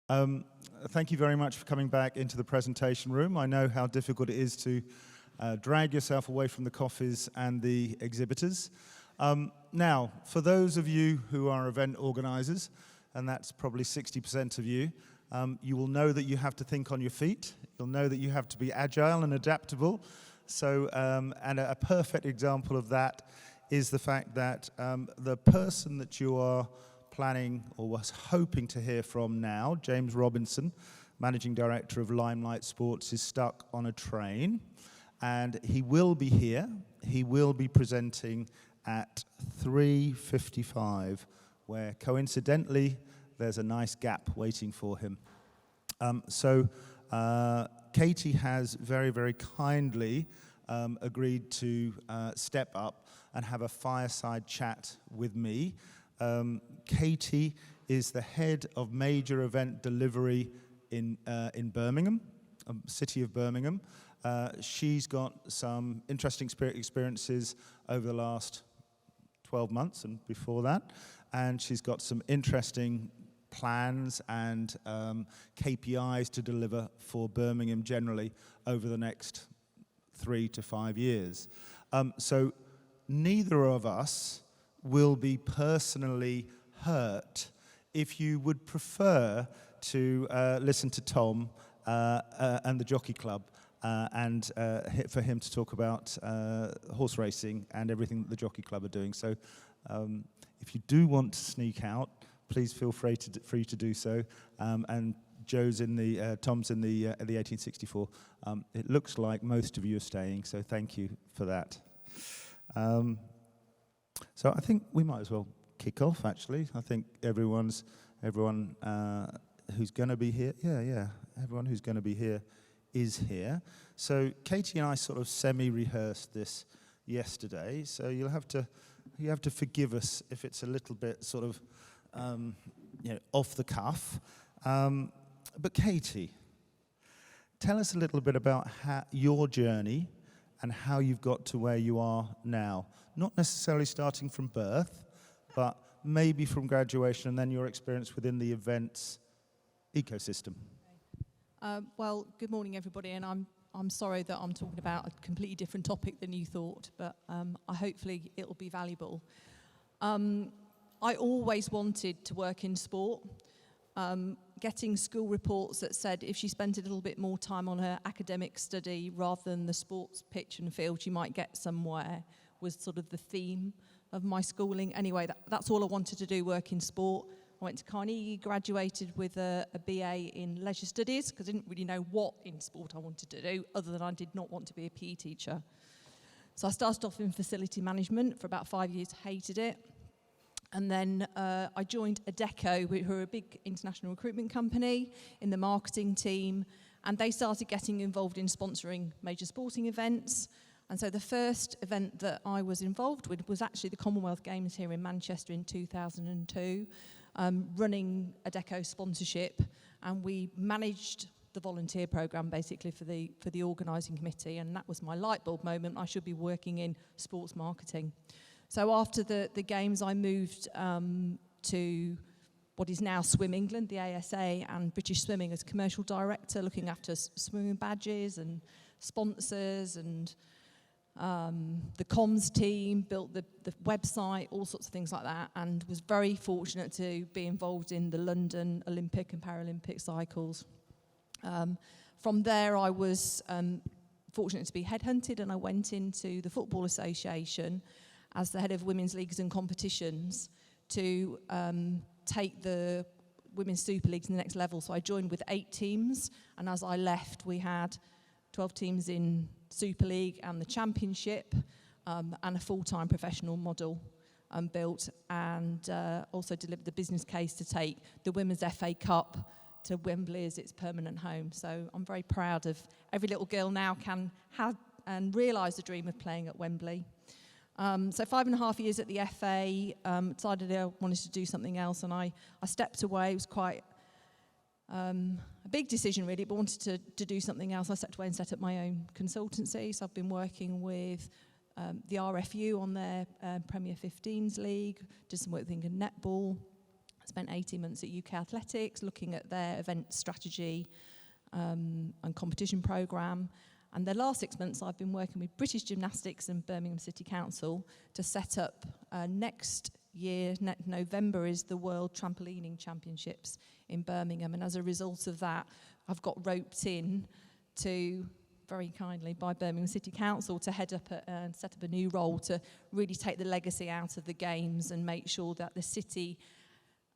Thank you very much for coming back into the presentation room. I know how difficult it is to drag yourself away from the coffees and the exhibitors. Now, for those of you who are event organisers, and that's probably 60% of you, you will know that you have to think on your feet. You'll know that you have to be agile and adaptable. So, and a perfect example of that is the fact that the person that you are planning or was hoping to hear from now, James Robinson, Managing Director of Limelight Sports, is stuck on a train. And he will be here. He will be presenting at 3:55, where coincidentally there's a nice gap waiting for him. Katie has very, very kindly agreed to step up and have a fireside chat with me. Katie is the head of major event delivery in Birmingham, city of Birmingham. She's got some interesting experiences over the last 12 months and before that, and she's got some interesting plans and KPIs to deliver for Birmingham generally over the next 3 to 5 years. So neither of us will be personally hurt. If you would prefer to listen to Tom and the Jockey Club and for him to talk about horse racing and everything that the Jockey Club are doing. So if you do want to sneak out, please feel free to do so. And Tom's in the 1864. It looks like most of you are staying, so thank you for that. So I think we might as well kick off, actually. I think everyone who's going to be here, everyone who's going to be here is here. So Katie and I sort of semi-rehearsed this yesterday, so you have to forgive us if it's a little bit sort of off the cuff. But Katie, tell us a little bit about your journey and how you've got to where you are now. Not necessarily starting from birth, but maybe from graduation and then your experience within the events ecosystem. Well, good morning, everybody, and I'm sorry that I'm talking about a completely different topic than you thought, but hopefully it'll be valuable. I always wanted to work in sport. Getting school reports that said if she spent a little bit more time on her academic study rather than the sports pitch and field, she might get somewhere, was sort of the theme of my schooling. Anyway, that's all I wanted to do, work in sport. I went to Carnegie, graduated with a BA in leisure studies because I didn't really know what in sport I wanted to do other than I did not want to be a PE teacher. So I started off in facility management for about 5 years, hated it. And then I joined Adecco, who are a big international recruitment company, in the marketing team. And they started getting involved in sponsoring major sporting events. And so the first event that I was involved with was actually the Commonwealth Games here in Manchester in 2002, running Adecco sponsorship. And we managed the volunteer programme basically for the organising committee. And that was my light bulb moment. I should be working in sports marketing. So after the games, I moved to what is now Swim England, the ASA, and British Swimming as commercial director, looking after swimming badges and sponsors and the comms team, built the website, all sorts of things like that, and was very fortunate to be involved in the London Olympic and Paralympic cycles. From there, I was fortunate to be headhunted, and I went into the Football Association as the head of women's leagues and competitions to take the women's super leagues to the next level. So I joined with 8 teams, and as I left, we had 12 teams in Super League and the Championship, and a full-time professional model built, and also delivered the business case to take the Women's FA Cup to Wembley as its permanent home. So I'm very proud of every little girl now can have and realise the dream of playing at Wembley. So 5.5 years at the FA, decided I wanted to do something else, and I stepped away. It was quite a big decision, really, but wanted to do something else. I stepped away and set up my own consultancy. So I've been working with the RFU on their Premier 15s League, did some work with England Netball, spent 18 months at UK Athletics looking at their event strategy and competition programme. And the last 6 months I've been working with British Gymnastics and Birmingham City Council to set up next year, November, is the World Trampolining Championships in Birmingham. And as a result of that, I've got roped in to, very kindly, by Birmingham City Council to head up and set up a new role to really take the legacy out of the games and make sure that the city,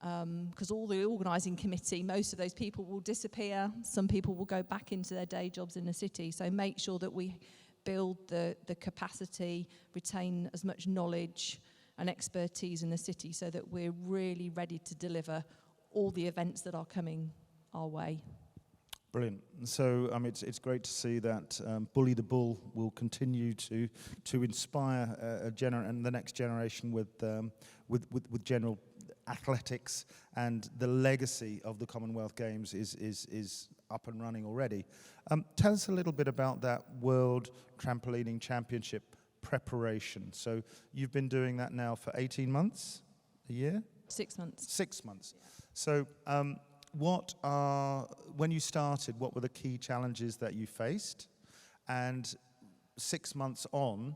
because all the organising committee, most of those people will disappear. Some people will go back into their day jobs in the city. So make sure that we build the capacity, retain as much knowledge and expertise in the city so that we're really ready to deliver all the events that are coming our way. Brilliant. So it's great to see that Bully the Bull will continue to inspire and the next generation with general athletics, and the legacy of the Commonwealth Games is up and running already. Tell us a little bit about that World Trampolining Championship preparation. So you've been doing that now for 18 months, a year? 6 months. 6 months. So when you started, what were the key challenges that you faced? And 6 months on,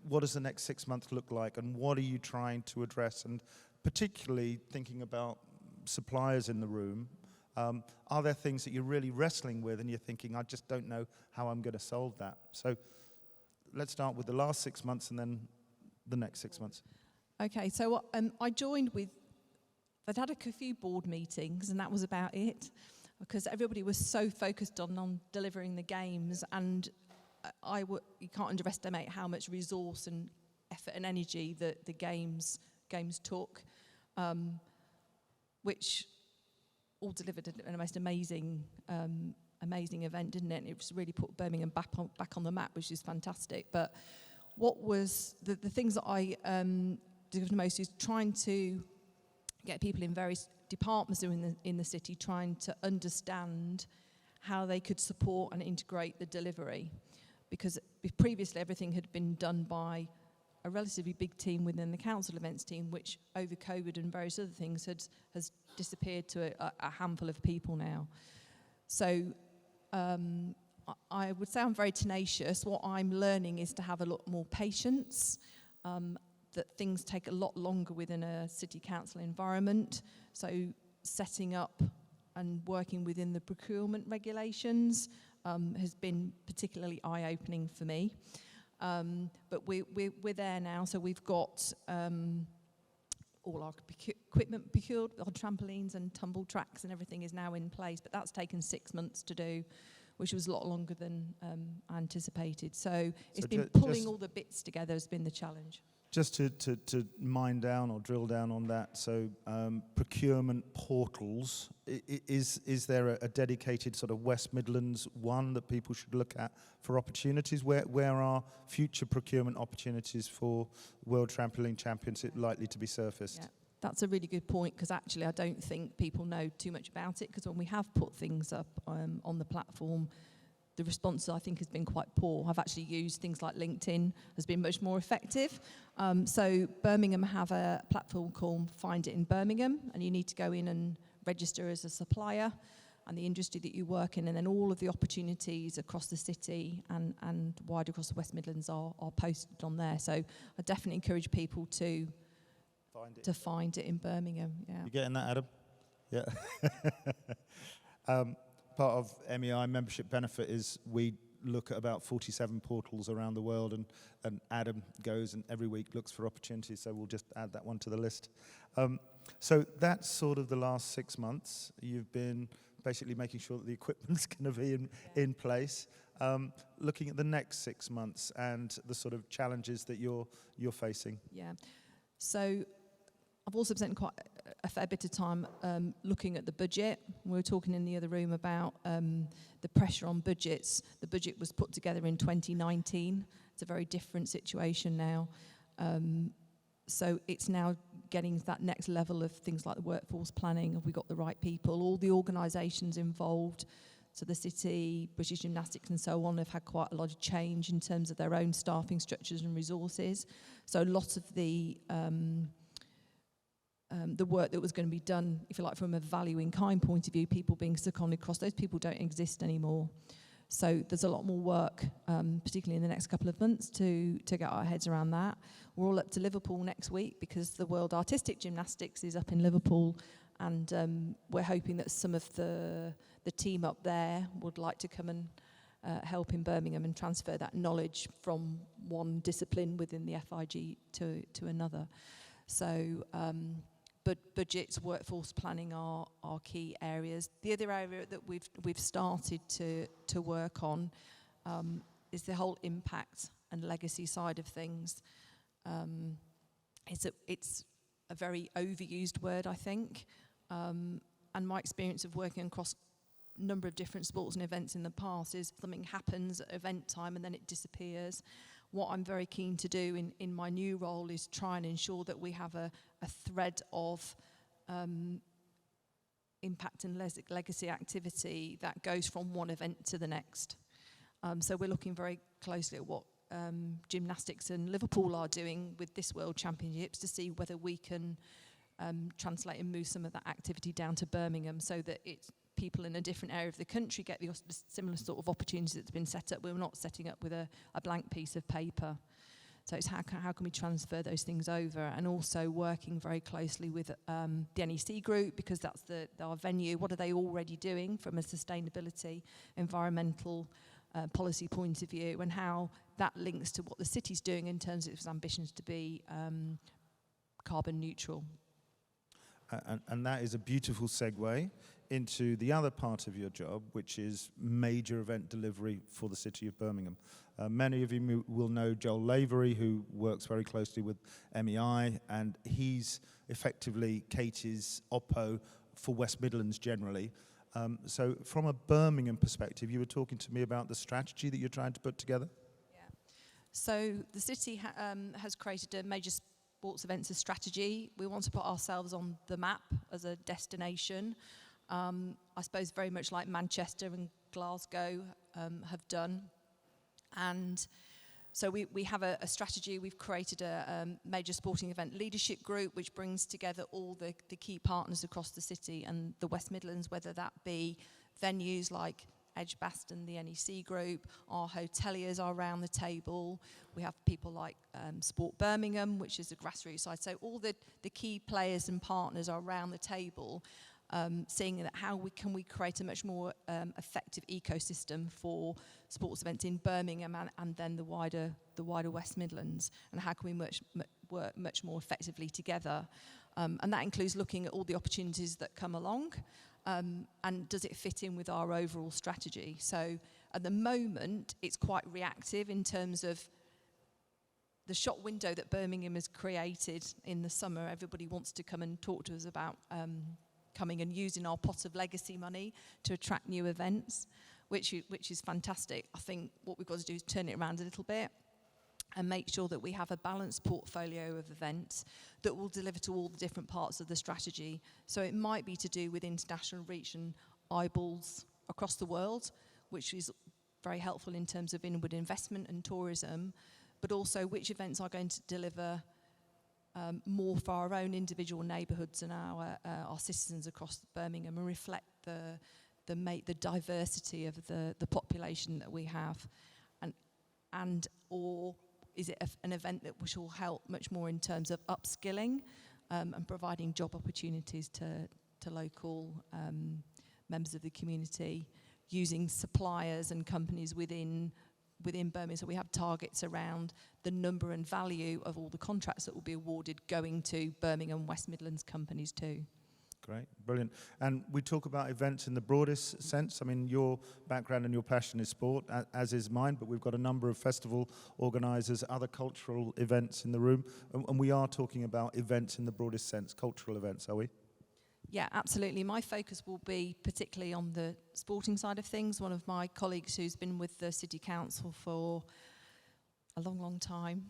what does the next 6 months look like, and what are you trying to address? And particularly thinking about suppliers in the room, are there things that you're really wrestling with and you're thinking, I just don't know how I'm going to solve that? So let's start with the last 6 months and then the next 6 months. Okay, so I joined with, I'd had a few board meetings and that was about it, because everybody was so focused on delivering the games, and you can't underestimate how much resource and effort and energy that the games took, which all delivered an most amazing event, didn't it? It really put Birmingham back on the map, which is fantastic. But what was the things that I did the most is trying to get people in various departments in the city, trying to understand how they could support and integrate the delivery, because previously everything had been done by a relatively big team within the council events team, which over COVID and various other things has disappeared to a handful of people now. So I would say I'm very tenacious. What I'm learning is to have a lot more patience, that things take a lot longer within a city council environment. So setting up and working within the procurement regulations has been particularly eye-opening for me. But we're there now, so we've got all our equipment procured, our trampolines and tumble tracks and everything is now in place, but that's taken 6 months to do, which was a lot longer than anticipated. So it's been pulling all the bits together has been the challenge. Just to mine down or drill down on that, so procurement portals, is there a dedicated sort of West Midlands one that people should look at for opportunities? Where are future procurement opportunities for World Trampoline Champions likely to be surfaced? Yeah, that's a really good point, because actually I don't think people know too much about it, because when we have put things up on the platform, the response, I think, has been quite poor. I've actually used things like LinkedIn, has been much more effective. So Birmingham have a platform called Find It in Birmingham, and you need to go in and register as a supplier and the industry that you work in, and then all of the opportunities across the city and wider across the West Midlands are posted on there. So I definitely encourage people to find it in Birmingham. Yeah. You getting that, Adam? Yeah. Part of MEI membership benefit is we look at about 47 portals around the world, and Adam goes and every week looks for opportunities, so we'll just add that one to the list. So that's sort of the last 6 months. You've been basically making sure that the equipment's going to be in place. Looking at the next 6 months and the sort of challenges that you're facing. Yeah. So I've also spent quite a fair bit of time looking at the budget. We were talking in the other room about the pressure on budgets. The budget was put together in 2019. It's a very different situation now. So it's now getting to that next level of things like the workforce planning. Have we got the right people? All the organisations involved, so the city, British Gymnastics and so on, have had quite a lot of change in terms of their own staffing structures and resources. So lots of the the work that was going to be done, if you like, from a value in kind point of view, people being seconded across, those people don't exist anymore. So there's a lot more work, particularly in the next couple of months, to get our heads around that. We're all up to Liverpool next week because the World Artistic Gymnastics is up in Liverpool, and we're hoping that some of the team up there would like to come and help in Birmingham and transfer that knowledge from one discipline within the FIG to another. So but budgets, workforce planning are key areas. The other area that we've started to work on is the whole impact and legacy side of things. It's a very overused word, I think, and my experience of working across a number of different sports and events in the past is something happens at event time and then it disappears. What I'm very keen to do in my new role is try and ensure that we have a thread of impact and legacy activity that goes from one event to the next. So we're looking very closely at what gymnastics and Liverpool are doing with this World Championships to see whether we can translate and move some of that activity down to Birmingham so that it's people in a different area of the country get the similar sort of opportunity that's been set up. We're not setting up with a blank piece of paper. So it's how can we transfer those things over, and also working very closely with the NEC group, because that's our venue. What are they already doing from a sustainability, environmental policy point of view, and how that links to what the city's doing in terms of its ambitions to be carbon neutral. And that is a beautiful segue into the other part of your job, which is major event delivery for the city of Birmingham. Many of you will know Joel Lavery, who works very closely with MEI, and he's effectively Katie's oppo for West Midlands generally. So from a Birmingham perspective, you were talking to me about the strategy that you're trying to put together? Yeah. So the city has created a major sports events strategy. We want to put ourselves on the map as a destination. I suppose very much like Manchester and Glasgow have done. And so we have a strategy. We've created a major sporting event leadership group, which brings together all the key partners across the city and the West Midlands, whether that be venues like Edgbaston, the NEC group, our hoteliers are around the table. We have people like Sport Birmingham, which is the grassroots side. So all the key players and partners are around the table, seeing that how can we create a much more effective ecosystem for sports events in Birmingham and then the wider West Midlands, and how can we work much more effectively together. And that includes looking at all the opportunities that come along, and does it fit in with our overall strategy. So at the moment, it's quite reactive in terms of the shop window that Birmingham has created in the summer. Everybody wants to come and talk to us about coming and using our pot of legacy money to attract new events, which is fantastic. I think what we've got to do is turn it around a little bit and make sure that we have a balanced portfolio of events that will deliver to all the different parts of the strategy. So it might be to do with international reach and eyeballs across the world, which is very helpful in terms of inward investment and tourism, but also which events are going to deliver more for our own individual neighbourhoods and our citizens across Birmingham, and reflect the diversity of the population that we have, or is it an event that which will help much more in terms of upskilling and providing job opportunities to local members of the community, using suppliers and companies within Birmingham. So we have targets around the number and value of all the contracts that will be awarded going to Birmingham West Midlands companies too. Great, brilliant. And we talk about events in the broadest sense. I mean, your background and your passion is sport, as is mine, but we've got a number of festival organisers, other cultural events in the room, and we are talking about events in the broadest sense, cultural events, are we? Yeah, absolutely. My focus will be particularly on the sporting side of things. One of my colleagues who's been with the City Council for a long, long time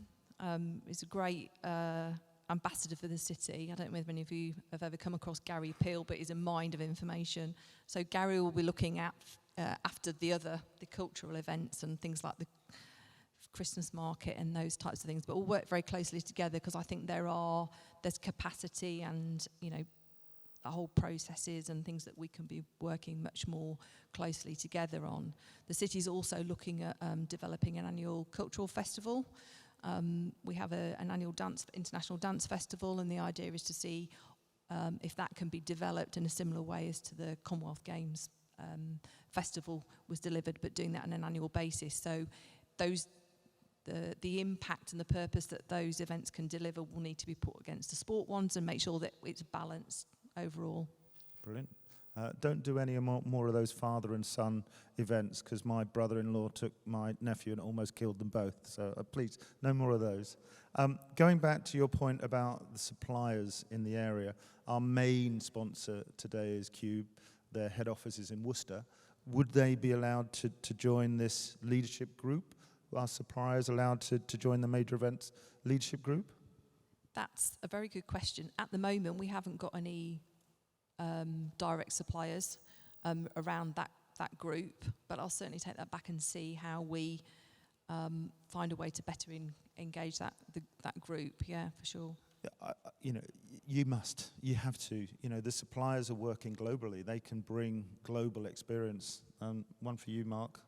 is a great ambassador for the city. I don't know if many of you have ever come across Gary Peel, but he's a mind of information. So Gary will be looking at, after the cultural events and things like the Christmas market and those types of things, but we'll work very closely together because I think there are there's capacity and, the whole processes and things that we can be working much more closely together on. The city's also looking at developing an annual cultural festival. We have an annual international dance festival, and the idea is to see if that can be developed in a similar way as to the Commonwealth Games festival was delivered, but doing that on an annual basis. So the impact and the purpose that those events can deliver will need to be put against the sport ones and make sure that it's balanced overall. Brilliant. Don't do any more of those father and son events, because my brother-in-law took my nephew and almost killed them both. So please, no more of those. Going back to your point about the suppliers in the area, our main sponsor today is Cube. Their head office is in Worcester. Would they be allowed to join this leadership group? Are suppliers allowed to join the major events leadership group? That's a very good question. At the moment, we haven't got any direct suppliers around that group, but I'll certainly take that back and see how we find a way to better engage that group. Yeah, for sure. Yeah, you have to. The suppliers are working globally. They can bring global experience. One for you, Mark.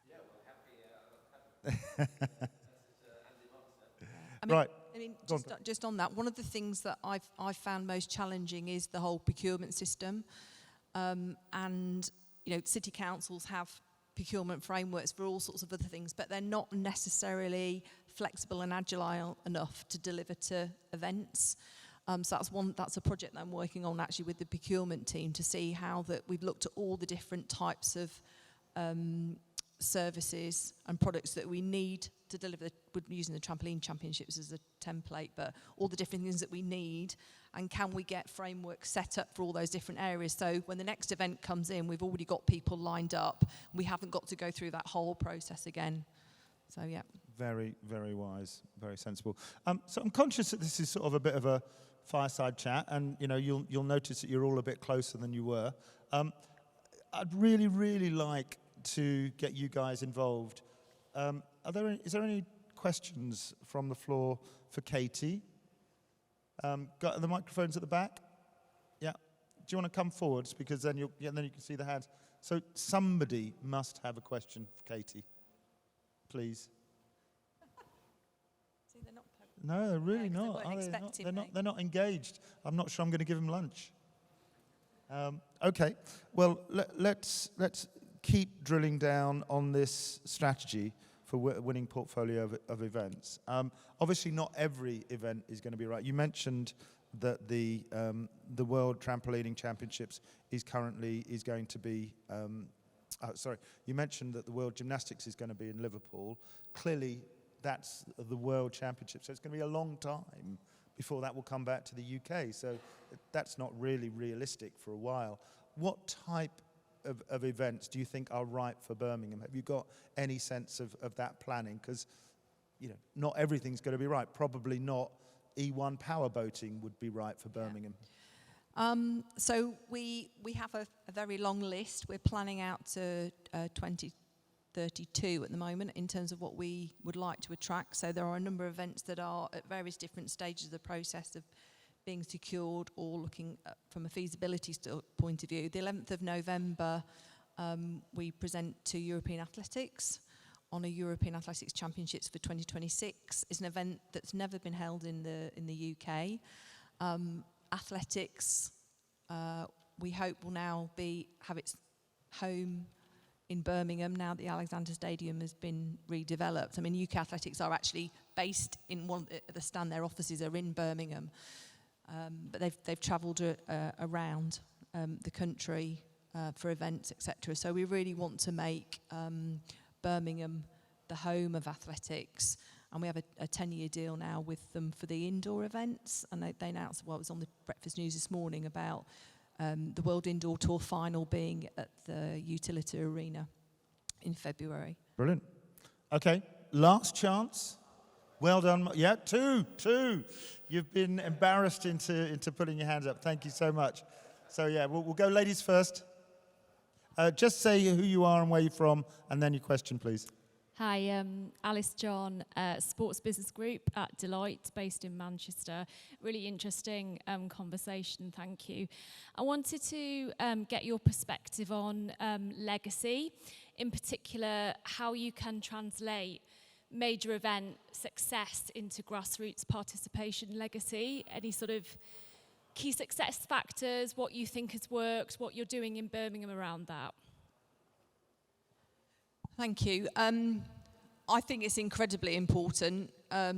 Yeah, well, happy. Right. Just on that, one of the things that I've found most challenging is the whole procurement system. And, city councils have procurement frameworks for all sorts of other things, but they're not necessarily flexible and agile enough to deliver to events. So that's a project that I'm working on actually with the procurement team to see how that we've looked at all the different types of services and products that we need to deliver. We're using the trampoline championships as a template, but all the different things that we need, and can we get frameworks set up for all those different areas, so when the next event comes in, we've already got people lined up. We haven't got to go through that whole process again. So yeah. Very, very wise, very sensible. So I'm conscious that this is sort of a bit of a fireside chat, and you'll notice that you're all a bit closer than you were. I'd really, really like to get you guys involved. Is there any questions from the floor for Katie? Got the microphones at the back? Yeah. Do you want to come forwards, because then you can see the hands. So somebody must have a question for Katie, please. See, they're not. No, they're really Yeah, not. they weren't expecting me. They're not engaged. I'm not sure I'm going to give them lunch. Okay. Well, let's keep drilling down on this strategy for winning portfolio of events. Obviously, not every event is going to be right. You mentioned that the World Trampolining Championships is going to be. You mentioned that the World Gymnastics is going to be in Liverpool. Clearly, that's the World Championship, so it's going to be a long time before that will come back to the UK. So that's not really realistic for a while. What type of events do you think are right for Birmingham? Have you got any sense of that planning? Because not everything's going to be right. Probably not E1 powerboating would be right for Birmingham. Yeah. So we have a very long list. We're planning out to 2032 at the moment in terms of what we would like to attract. So there are a number of events that are at various different stages of the process of being secured or looking at, from a feasibility point of view. The 11th of November, we present to European Athletics on a European Athletics Championships for 2026. It's an event that's never been held in the UK. Athletics, we hope, will now have its home in Birmingham now that the Alexander Stadium has been redeveloped. I mean, UK Athletics are actually based in one at the stand. Their offices are in Birmingham. But they've travelled around the country for events, etc. So we really want to make Birmingham the home of athletics, and we have a 10-year deal now with them for the indoor events. And they announced, it was on the Breakfast News this morning, about the World Indoor Tour final being at the Utility Arena in February. Brilliant. Okay, last chance. Well done. Yeah, two. You've been embarrassed into putting your hands up. Thank you so much. So yeah, we'll go ladies first. Just say who you are and where you're from, and then your question, please. Hi, Alice John, Sports Business Group at Deloitte, based in Manchester. Really interesting conversation, thank you. I wanted to get your perspective on legacy, in particular how you can translate major event success into grassroots participation legacy, any sort of key success factors, what you think has worked, what you're doing in Birmingham around that. Thank you. I think it's incredibly important. I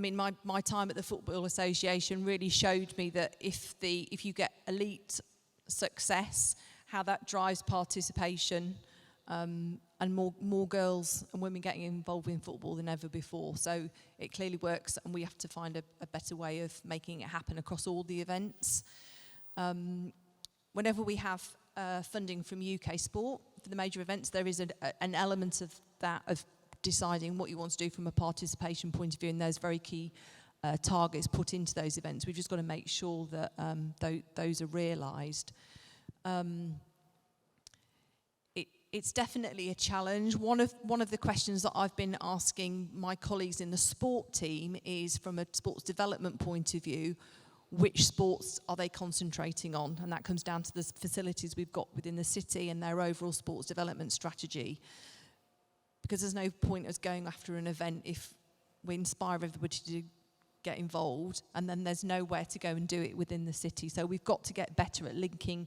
mean, my time at the Football Association really showed me that if you get elite success, how that drives participation, and more girls and women getting involved in football than ever before. So it clearly works, and we have to find a better way of making it happen across all the events. Whenever we have funding from UK Sport for the major events, there is an element of that, of deciding what you want to do from a participation point of view, and those very key targets put into those events. We've just got to make sure that those are realised. It's definitely a challenge. One of the questions that I've been asking my colleagues in the sport team is, from a sports development point of view, which sports are they concentrating on? And that comes down to the facilities we've got within the city and their overall sports development strategy. Because there's no point us going after an event if we inspire everybody to get involved and then there's nowhere to go and do it within the city. So we've got to get better at linking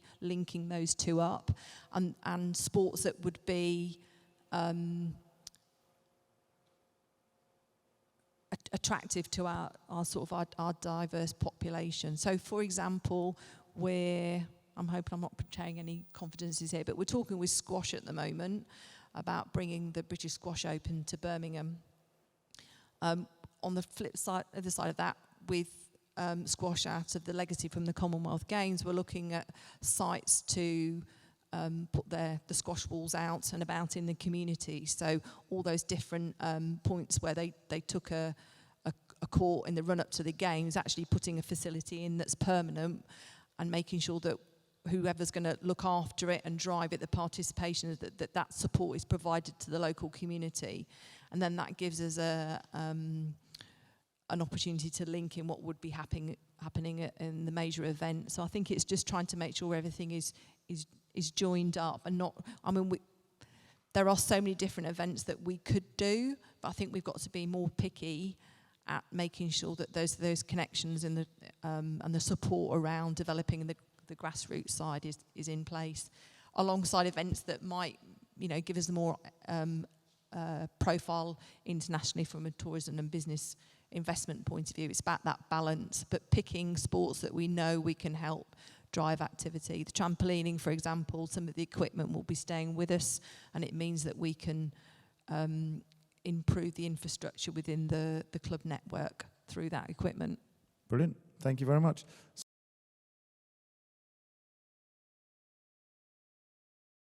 those two up, and sports that would be attractive to our diverse population. So, for example, I'm hoping I'm not betraying any confidences here, but we're talking with squash at the moment about bringing the British Squash Open to Birmingham. On the other side of that, with squash out of the legacy from the Commonwealth Games, we're looking at sites to put the squash balls out and about in the community. So all those different points where they took a court in the run-up to the games, actually putting a facility in that's permanent and making sure that whoever's going to look after it and drive it, the participation, that support is provided to the local community. And then that gives us an opportunity to link in what would be happening in the major event. So I think it's just trying to make sure everything is joined up and not. I mean, there are so many different events that we could do, but I think we've got to be more picky at making sure that those connections and the support around developing the grassroots side is in place, alongside events that might, give us a more profile internationally from a tourism and business investment point of view. It's about that balance, but picking sports that we know we can help drive activity. The trampolining, for example, some of the equipment will be staying with us, and it means that we can improve the infrastructure within the club network through that equipment. Brilliant. Thank you very much.